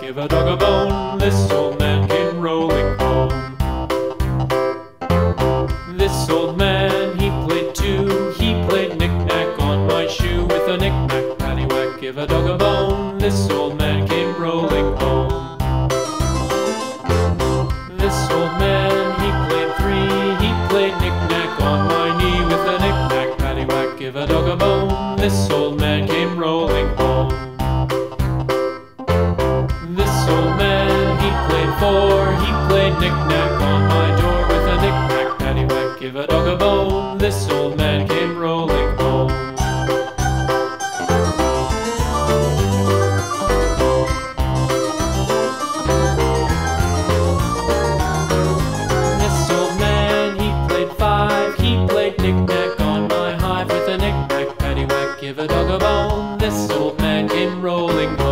give a dog a bone. This old man came rolling home. This old man, he played too. He played knick-knack on my shoe. With a knick-knack, paddywhack, give a dog a bone. This old man came rolling home. This old man, he played three. He played knick-knack on my knee. With a knick-knack, paddywhack, give a dog a bone. This old man came rolling home. This old man, he played four. He played knick-knack on my door. With a knick-knack, paddywhack, give a dog a bone. This old man came rolling home. This old man, he played five. He played knick-knack on my hive. With a knick-knack, paddywhack, give a dog a bone. This old man came rolling home.